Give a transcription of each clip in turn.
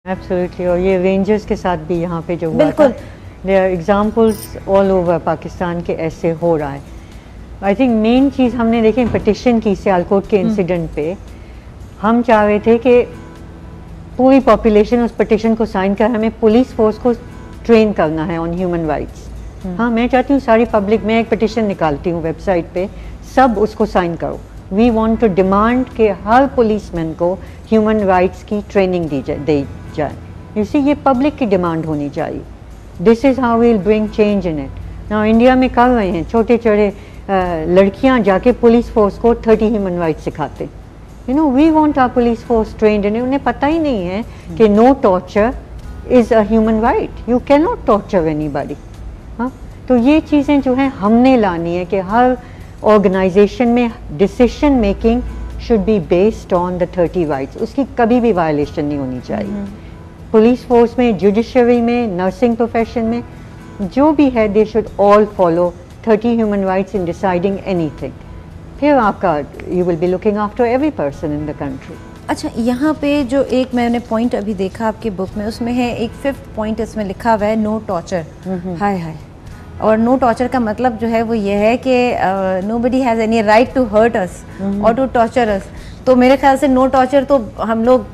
Absolutely, और ये rangers के साथ भी यहाँ पे जो हुआ बिल्कुल, there are examples all over Pakistan के ऐसे हो रहा है। आई थिंक मेन चीज़ हमने देखी पिटिशन की सियालकोट के इंसिडेंट पे, हम चाह रहे थे कि पूरी पॉपुलेशन उस पिटिशन को साइन कर, हमें पुलिस फोर्स को ट्रेन करना है ऑन ह्यूमन राइट्स। हाँ, मैं चाहती हूँ सारी पब्लिक, मैं एक पिटिशन निकालती हूँ वेबसाइट पे, सब उसको साइन करो। वी वांट टू डिमांड कि हर पुलिसमैन को ह्यूमन राइट्स की ट्रेनिंग दी जाए। इसी ये पब्लिक की डिमांड होनी चाहिए। This is how we will bring change in it. Now India में कर रहे हैं, छोटे छोटे लड़कियां जाके पुलिस फोर्स को 30 ह्यूमन राइट्स सिखाते। You know, we want our police force trained in. उन्हें पता ही नहीं है कि no torture is a human right, you can not torture anybody. हाँ, तो ये चीज़ें जो हैं हमने लानी है कि हर ऑर्गेनाइजेशन में decision making should be based on the 30 rights. उसकी कभी भी वायलेशन नहीं होनी चाहिए। पुलिस फोर्स में, जुडिशरी में, नर्सिंग प्रोफेशन में, जो भी है, they should all follow 30 human rights in deciding anything. फिर आपका you will be looking after every person in the country. अच्छा, यहाँ पे जो एक मैंने पॉइंट अभी देखा आपके बुक में, उसमें है एक 5th पॉइंट, इसमें लिखा हुआ है नो टॉर्चर। हाय हाय। और नो टॉर्चर का मतलब जो है वो ये है कि nobody has any right to hurt us और टू टॉर्चर अस। तो मेरे ख्याल से नो टॉर्चर तो हम लोग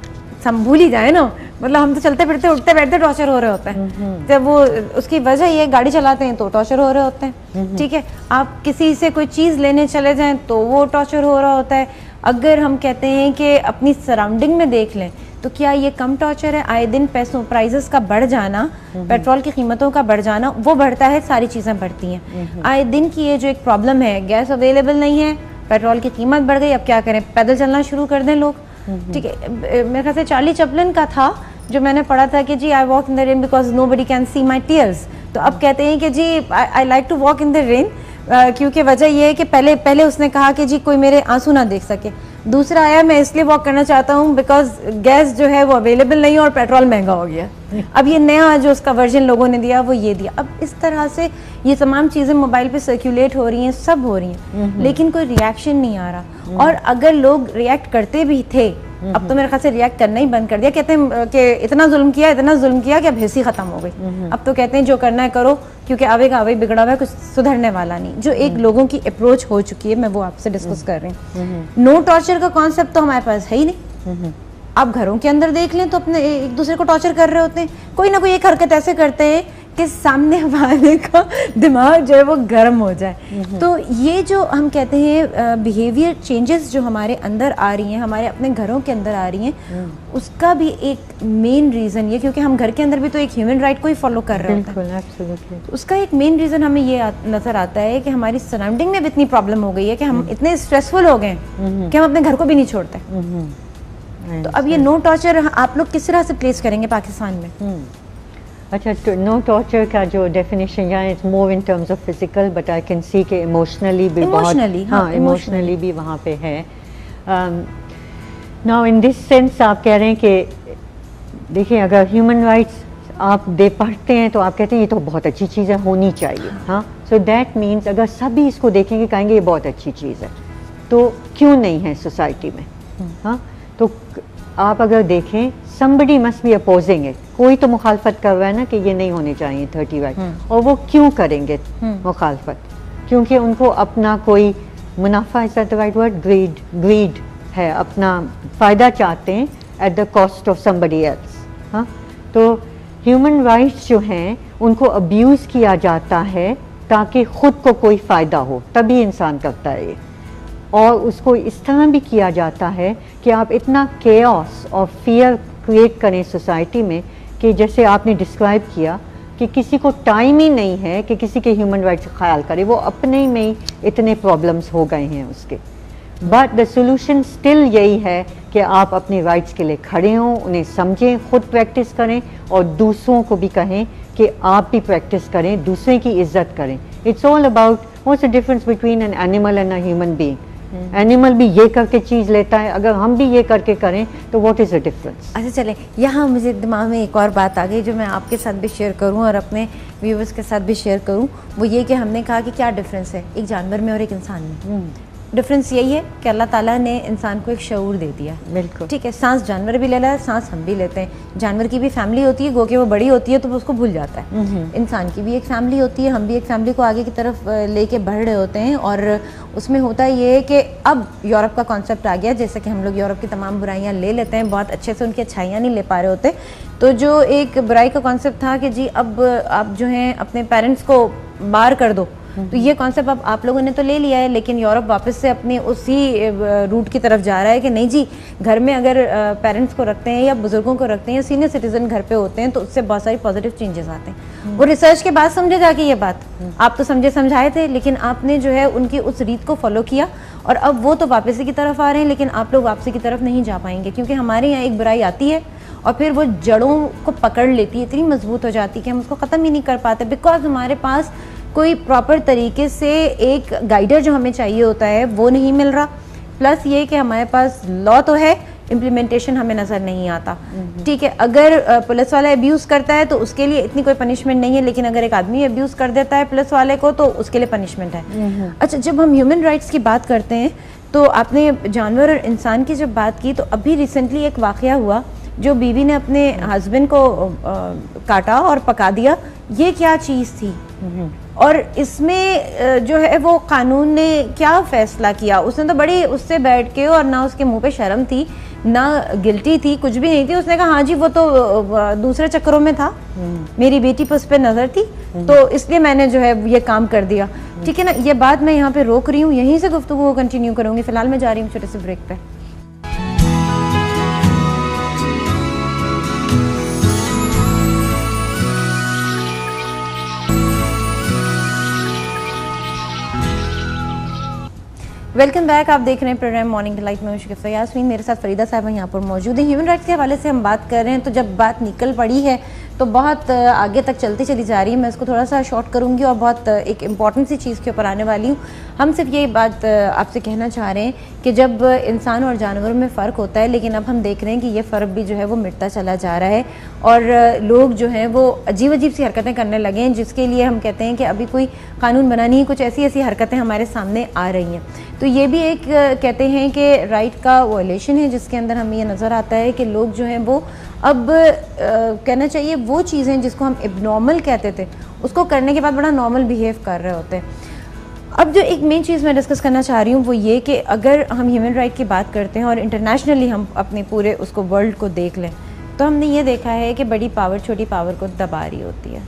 भूल ही जाए ना, मतलब हम तो चलते फिरते उठते बैठते टॉर्चर हो रहे होते हैं। जब वो उसकी वजह ये गाड़ी चलाते हैं तो टॉर्चर हो रहे होते हैं, ठीक है। आप किसी से कोई चीज़ लेने चले जाएं तो वो टॉर्चर हो रहा होता है। अगर हम कहते हैं कि अपनी सराउंडिंग में देख लें तो क्या ये कम टॉर्चर है? आए दिन पैसों प्राइजेस का बढ़ जाना, पेट्रोल की कीमतों का बढ़ जाना, वो बढ़ता है, सारी चीज़ें बढ़ती हैं। आए दिन की ये जो एक प्रॉब्लम है, गैस अवेलेबल नहीं है, पेट्रोल की कीमत बढ़ गई, अब क्या करें? पैदल चलना शुरू कर दें लोग, ठीक है। मेरे ख्याल से चार्ली चैपलिन का था जो मैंने पढ़ा था कि जी I walk in the rain because nobody can see my tears. तो अब कहते हैं कि जी I like to walk in the rain, क्योंकि वजह यह है कि पहले उसने कहा कि जी कोई मेरे आंसू ना देख सके। दूसरा आया, मैं इसलिए वॉक करना चाहता हूँ बिकॉज गैस जो है वो अवेलेबल नहीं है और पेट्रोल महंगा हो गया। अब ये नया जो उसका वर्जन लोगों ने दिया वो ये दिया। अब इस तरह से ये तमाम चीज़ें मोबाइल पे सर्कुलेट हो रही हैं, सब हो रही हैं, लेकिन कोई रिएक्शन नहीं आ रहा। और अगर लोग रिएक्ट करते भी थे, अब तो मेरे ख्याल से रिएक्ट करना ही बंद कर दिया। कहते हैं कि इतना जुल्म किया कि अब हिस्सी खत्म हो गई। अब तो कहते हैं जो करना है करो, क्योंकि आवेगा आवे बिगड़ा हुआ है, कुछ सुधरने वाला नहीं। जो एक लोगों की अप्रोच हो चुकी है, मैं वो आपसे डिस्कस कर रही हूँ। नो टॉर्चर का कॉन्सेप्ट तो हमारे पास है ही नहीं। आप घरों के अंदर देख लें तो अपने एक दूसरे को टॉर्चर कर रहे होते हैं, कोई ना कोई एक हरकत ऐसे करते हैं कि सामने वाले का दिमाग जो है वो गर्म हो जाए। तो ये जो हम कहते हैं बिहेवियर चेंजेस जो हमारे अंदर आ रही हैं, हमारे अपने घरों के अंदर आ रही हैं, उसका भी एक मेन रीज़न ये, क्योंकि हम घर के अंदर भी तो एक ह्यूमन राइट को ही फॉलो कर रहे होते हैं। उसका एक मेन रीज़न हमें ये नज़र आता है कि हमारी सराउंडिंग में भी इतनी प्रॉब्लम हो गई है कि हम इतने स्ट्रेसफुल हो गए कि हम अपने घर को भी नहीं छोड़ते। तो अब ये नो टॉर्चर आप लोग किस तरह से प्लेस करेंगे पाकिस्तान में? अच्छा, नो टॉर्चर का जो डेफिनेशन यहाँ it's more in terms of physical, but I can see के इमोशनली भी इमोशनली भी वहाँ पे है। नाउ इन दिस सेंस आप कह रहे हैं कि देखिए, अगर ह्यूमन राइट्स आप पढ़ते हैं तो आप कहते हैं ये तो बहुत अच्छी चीज़ है, होनी चाहिए। हाँ, सो दैट मीन्स अगर सभी इसको देखेंगे, कहेंगे ये बहुत अच्छी चीज़ है, तो क्यों नहीं है सोसाइटी में? हाँ, तो आप अगर देखें, somebody must be opposing it, कोई तो मुखालफत कर रहा है ना कि ये नहीं होने चाहिए 30 राइट। और वो क्यों करेंगे मुखालफत? क्योंकि उनको अपना कोई मुनाफा, is that the right word, greed है, अपना फ़ायदा चाहते हैं at the cost of somebody else। हाँ, तो ह्यूमन राइट्स जो हैं उनको अब्यूज़ किया जाता है ताकि ख़ुद को कोई फ़ायदा हो, तभी इंसान करता है ये। और उसको इस तरह भी किया जाता है कि आप इतना केओस और फियर क्रिएट करें सोसाइटी में कि जैसे आपने डिस्क्राइब किया कि किसी को टाइम ही नहीं है कि किसी के ह्यूमन राइट्स का ख्याल करे, वो अपने में ही इतने प्रॉब्लम्स हो गए हैं उसके। बट द सोल्यूशन स्टिल यही है कि आप अपने राइट्स के लिए खड़े हों, उन्हें समझें, खुद प्रैक्टिस करें और दूसरों को भी कहें कि आप भी प्रैक्टिस करें, दूसरे की इज्जत करें। It's all about what's the difference between an animal and a human being. Animal भी ये करके चीज़ लेता है, अगर हम भी ये करके करें तो व्हाट इज़ द डिफरेंस? अच्छा, चले, यहाँ मुझे दिमाग में एक और बात आ गई जो मैं आपके साथ भी शेयर करूँ और अपने व्यूवर्स के साथ भी शेयर करूँ। वो ये कि हमने कहा कि क्या डिफरेंस है एक जानवर में और एक इंसान में। डिफरेंस यही है कि अल्लाह ताला ने इंसान को एक शऊर दे दिया। बिल्कुल ठीक है, सांस जानवर भी ले रहा है, सांस हम भी लेते हैं। जानवर की भी फैमिली होती है, गो के वो बड़ी होती है तो वो उसको भूल जाता है। इंसान की भी एक फैमिली होती है, हम भी एक फैमिली को आगे की तरफ लेके बढ़ रहे होते हैं। और उसमें होता ये है कि अब यूरोप का कॉन्सेप्ट आ गया, जैसे कि हम लोग यूरोप की तमाम बुराइयाँ ले लेते हैं, बहुत अच्छे से उनकी अच्छाइयाँ नहीं ले पा रहे होते। तो जो एक बुराई का कॉन्सेप्ट था कि जी अब आप जो हैं अपने पेरेंट्स को बाहर कर दो, तो ये कॉन्सेप्ट अब आप लोगों ने तो ले लिया है, लेकिन यूरोप वापस से अपने उसी रूट की तरफ जा रहा है कि नहीं जी, घर में अगर पेरेंट्स को रखते हैं या बुजुर्गों को रखते हैं या सीनियर सिटीजन घर पे होते हैं तो उससे बहुत सारी पॉजिटिव चेंजेस आते हैं। वो रिसर्च के बाद समझे जाके ये बात, आप तो समझाए थे, लेकिन आपने जो है उनकी उस रीत को फॉलो किया और अब वो तो वापसी की तरफ आ रहे हैं, लेकिन आप लोग वापसी की तरफ नहीं जा पाएंगे, क्योंकि हमारे यहाँ एक बुराई आती है और फिर वो जड़ों को पकड़ लेती है, इतनी मजबूत हो जाती है कि हम उसको ख़त्म ही नहीं कर पाते, बिकॉज हमारे पास कोई प्रॉपर तरीके से एक गाइडर जो हमें चाहिए होता है वो नहीं मिल रहा। प्लस ये कि हमारे पास लॉ तो है, इम्प्लीमेंटेशन हमें नज़र नहीं आता। ठीक है, अगर पुलिस वाला अब्यूज़ करता है तो उसके लिए इतनी कोई पनिशमेंट नहीं है, लेकिन अगर एक आदमी अब्यूज़ कर देता है पुलिस वाले को तो उसके लिए पनिशमेंट है। अच्छा, जब हम ह्यूमन राइट्स की बात करते हैं तो आपने जानवर और इंसान की जब बात की, तो अभी रिसेंटली एक वाक़या हुआ, जो बीवी ने अपने हस्बैंड को काटा और पका दिया। ये क्या चीज़ थी? और इसमें जो है वो कानून ने क्या फैसला किया? उसने तो बड़ी उससे बैठ के, और ना उसके मुंह पे शर्म थी ना गिल्टी थी, कुछ भी नहीं थी। उसने कहा हाँ जी वो तो दूसरे चक्करों में था, मेरी बेटी पर उस पर नज़र थी तो इसलिए मैंने जो है ये काम कर दिया। ठीक है ना, ये बात मैं यहाँ पे रोक रही हूँ, यहीं से गुफ्तगू को कंटिन्यू करूँगी। फिलहाल मैं जा रही हूँ छोटे से ब्रेक पे। वेलकम बैक, आप देख रहे हैं प्रोग्राम मॉर्निंग डिलाइट में। शिकफ़ा यास्मीन, मेरे साथ फरीदा साहब यहाँ पर मौजूद है। ह्यूमन राइट्स के हवाले से हम बात कर रहे हैं, तो जब बात निकल पड़ी है तो बहुत आगे तक चलती चली जा रही है। मैं इसको थोड़ा सा शॉर्ट करूँगी और बहुत एक इम्पॉर्टेंट सी चीज़ के ऊपर आने वाली हूँ। हम सिर्फ ये बात आपसे कहना चाह रहे हैं कि जब इंसान और जानवरों में फ़र्क होता है, लेकिन अब हम देख रहे हैं कि ये फ़र्क भी जो है वो मिटता चला जा रहा है और लोग जो हैं वो अजीब अजीब सी हरकतें करने लगे हैं, जिसके लिए हम कहते हैं कि अभी कोई कानून बना नहीं है, कुछ ऐसी ऐसी हरकतें हमारे सामने आ रही हैं। तो ये भी एक कहते हैं कि राइट का वॉयलेशन है, जिसके अंदर हमें ये नज़र आता है कि लोग जो हैं वो अब कहना चाहिए वो चीज़ें जिसको हम एबनॉर्मल कहते थे उसको करने के बाद बड़ा नॉर्मल बिहेव कर रहे होते हैं। अब जो एक मेन चीज़ मैं डिस्कस करना चाह रही हूँ वो ये कि अगर हम ह्यूमन राइट की बात करते हैं और इंटरनेशनली हम अपने पूरे उसको वर्ल्ड को देख लें, तो हमने ये देखा है कि बड़ी पावर छोटी पावर को दबा रही होती है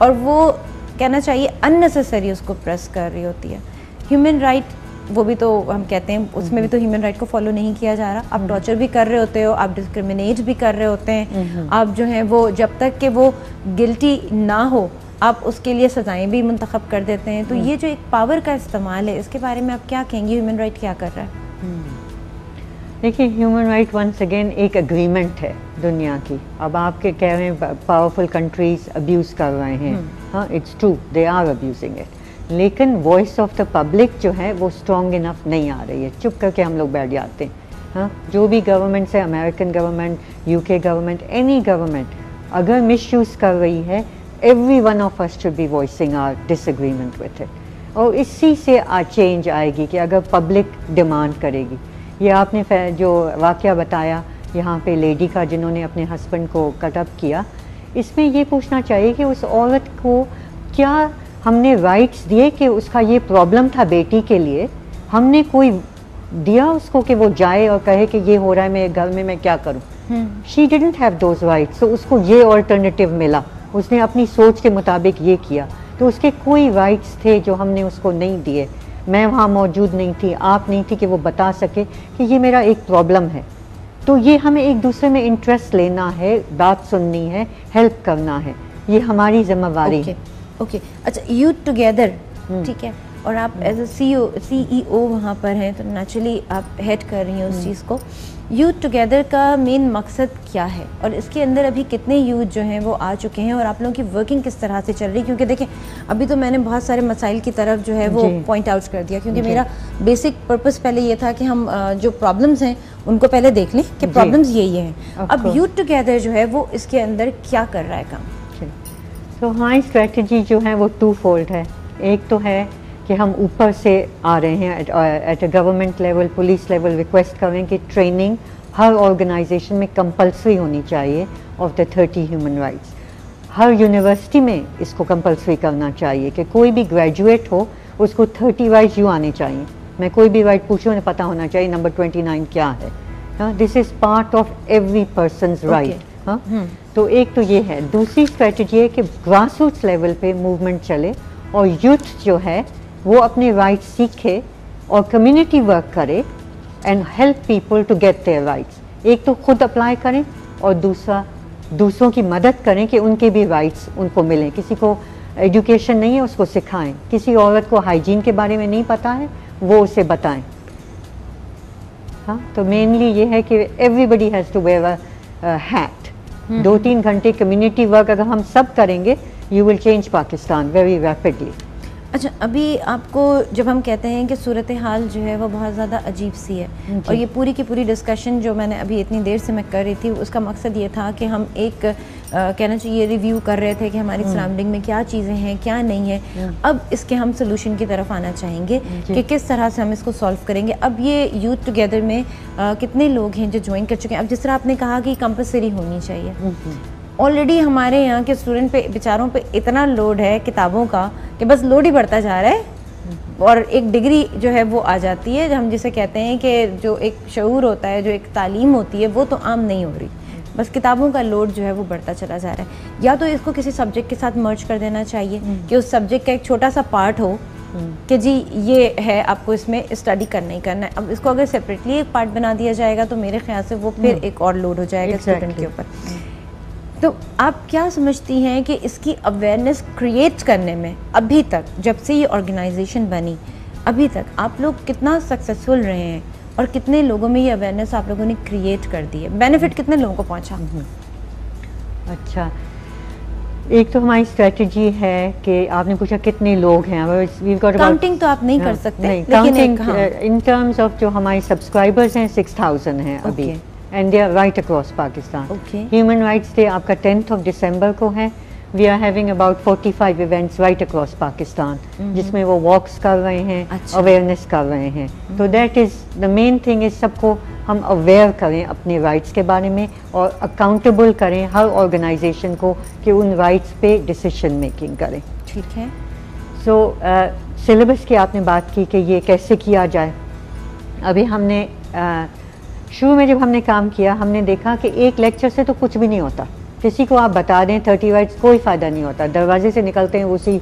और वो कहना चाहिए अननेसेसरी उसको प्रेस कर रही होती है। ह्यूमन राइट वो भी तो हम कहते हैं उसमें भी तो ह्यूमन राइट को फॉलो नहीं किया जा रहा। आप टॉर्चर भी कर रहे होते हो, आप डिस्क्रिमिनेट भी कर रहे होते हैं, आप जो हैं वो जब तक कि वो गिल्टी ना हो आप उसके लिए सज़ाएं भी मुंतखब कर देते हैं। तो ये जो एक पावर का इस्तेमाल है, इसके बारे में आप क्या कहेंगे? ह्यूमन राइट क्या कर रहा है? देखिए, ह्यूमन राइट वंस अगेन एक एग्रीमेंट है दुनिया की। अब आपके कह रहे हैं पावरफुल कंट्रीज अब्यूज़ कर रहे हैं, हाँ it's true, they are abusing it, लेकिन वॉइस ऑफ द पब्लिक जो है वो स्ट्रॉन्ग इनफ नहीं आ रही है। चुप करके हम लोग बैठ जाते हैं। हाँ, जो भी गवर्नमेंट है, American government, UK government, any government अगर मिसयूज़ कर रही है, every one of us should be voicing our disagreement with it. और इसी से चेंज आएगी कि अगर पब्लिक डिमांड करेगी। ये आपने जो वाक़या बताया यहाँ पे लेडी का जिन्होंने अपने हस्बैंड को कटअप किया, इसमें ये पूछना चाहिए कि उस औरत को क्या हमने राइट्स दिए कि उसका ये प्रॉब्लम था बेटी के लिए, हमने कोई दिया उसको कि वो जाए और कहे कि ये हो रहा है मेरे घर में, मैं क्या करूं? She didn't have those rights. तो उसको ये ऑल्टरनेटिव मिला, उसने अपनी सोच के मुताबिक ये किया। तो उसके कोई राइट्स थे जो हमने उसको नहीं दिए। मैं वहाँ मौजूद नहीं थी, आप नहीं थी कि वो बता सके कि ये मेरा एक प्रॉब्लम है। तो ये हमें एक दूसरे में इंटरेस्ट लेना है, बात सुननी है, हेल्प करना है, ये हमारी जिम्मेवारी है। ओके, अच्छा, यूथ टुगेदर, ठीक है, और आप एज ए CEO वहाँ पर हैं, तो नेचुरली आप हेड कर रही हैं उस चीज़ को। यूथ टुगेदर का मेन मकसद क्या है और इसके अंदर अभी कितने यूथ जो हैं वो आ चुके हैं और आप लोगों की वर्किंग किस तरह से चल रही है? क्योंकि देखें, अभी तो मैंने बहुत सारे मसाइल की तरफ जो है वो पॉइंट आउट कर दिया, क्योंकि मेरा बेसिक पर्पस पहले ये था कि हम जो प्रॉब्लम्स हैं उनको पहले देख लें कि प्रॉब्लम्स यही हैं। अब यूथ टुगेदर जो है वो इसके अंदर क्या कर रहा है काम? तो हमारी स्ट्रेटजी जो है वो टू फोल्ड है। एक तो है कि हम ऊपर से आ रहे हैं at a government level, police level, request करें कि ट्रेनिंग हर ऑर्गेनाइजेशन में कंपलसरी होनी चाहिए of the 30 human rights. Her university में इसको कंपलसरी करना चाहिए कि कोई भी ग्रेजुएट हो उसको 30 राइट्स यूँ आने चाहिए। मैं कोई भी राइट पूछूँ उन्हें पता होना चाहिए नंबर 29 क्या है। हाँ, this is part of every persons right. हाँ, तो एक तो ये है। दूसरी स्ट्रेटजी है कि ग्रास रूट्स लेवल पे मूवमेंट चले और यूथ जो है वो अपने राइट्स सीखे और कम्युनिटी वर्क करे and help people to get their rights. एक तो खुद अप्लाई करें और दूसरा दूसरों की मदद करें कि उनके भी राइट्स उनको मिलें। किसी को एजुकेशन नहीं है उसको सिखाएं, किसी औरत को हाइजीन के बारे में नहीं पता है वो उसे बताएं। हाँ, तो मेनली ये है कि everybody has to wear a hat. 2-3 घंटे कम्युनिटी वर्क अगर हम सब करेंगे, you will change Pakistan very rapidly. अच्छा, अभी आपको जब हम कहते हैं कि सूरत हाल जो है वो बहुत ज़्यादा अजीब सी है, और ये पूरी की पूरी डिस्कशन जो मैंने अभी इतनी देर से मैं कर रही थी उसका मकसद ये था कि हम एक कहना चाहिए रिव्यू कर रहे थे कि हमारी सराउंडिंग में क्या चीज़ें हैं क्या नहीं है। अब इसके हम सोल्यूशन की तरफ आना चाहेंगे कि किस तरह से हम इसको सॉल्व करेंगे। अब ये यूथ टुगेदर में कितने लोग हैं जो ज्वाइन कर चुके हैं। अब जिस तरह आपने कहा कि कंपलसरी होनी चाहिए, ऑलरेडी हमारे यहाँ के स्टूडेंट पे बेचारों पे इतना लोड है किताबों का कि बस लोड ही बढ़ता जा रहा है, और एक डिग्री जो है वो आ जाती है, हम जिसे कहते हैं कि जो एक शऊर होता है, जो एक तालीम होती है, वो तो आम नहीं हो रही। बस किताबों का लोड जो है वो बढ़ता चला जा रहा है। या तो इसको किसी सब्जेक्ट के साथ मर्ज कर देना चाहिए कि उस सब्जेक्ट का एक छोटा सा पार्ट हो कि जी ये है, आपको इसमें स्टडी करना ही करना है। अब इसको अगर सेपरेटली एक पार्ट बना दिया जाएगा तो मेरे ख्याल से वो फिर एक और लोड हो जाएगा स्टूडेंट के ऊपर। तो आप क्या समझती हैं कि इसकी अवेयरनेस क्रिएट करने में अभी तक, जब से ये ऑर्गेनाइजेशन बनी अभी तक, आप लोग कितना सक्सेसफुल रहे हैं और कितने लोगों में ये अवेयरनेस आप लोगों ने क्रिएट कर दी है? बेनिफिट कितने लोगों को पहुंचा? अच्छा, एक तो हमारी स्ट्रेटजी है कि आपने पूछा कितने लोग हैं। काउंटिंग तो आप नहीं कर सकते, नहीं, काउंटिंग इन टर्म्स ऑफ जो हमारे सब्सक्राइबर्स हैं 6000 हैं अभी, and they are right across Pakistan. Human rights day आपका 10th of December को है। We are having about 45 events right across Pakistan, जिसमें वो वॉक्स कर रहे हैं, अवेयरनेस कर रहे हैं। तो that is the main thing, is सबको हम अवेयर करें अपने राइट्स के बारे में और अकाउंटेबल करें हर ऑर्गेनाइजेशन को कि उन राइट्स पे डिसीजन मेकिंग करें। ठीक है। सो सिलेबस की आपने बात की कि ये कैसे किया जाए। अभी हमने शुरू में जब हमने काम किया, हमने देखा कि एक लेक्चर से तो कुछ भी नहीं होता। किसी को आप बता दें 30 राइट्स, कोई फ़ायदा नहीं होता। दरवाजे से निकलते हैं उसी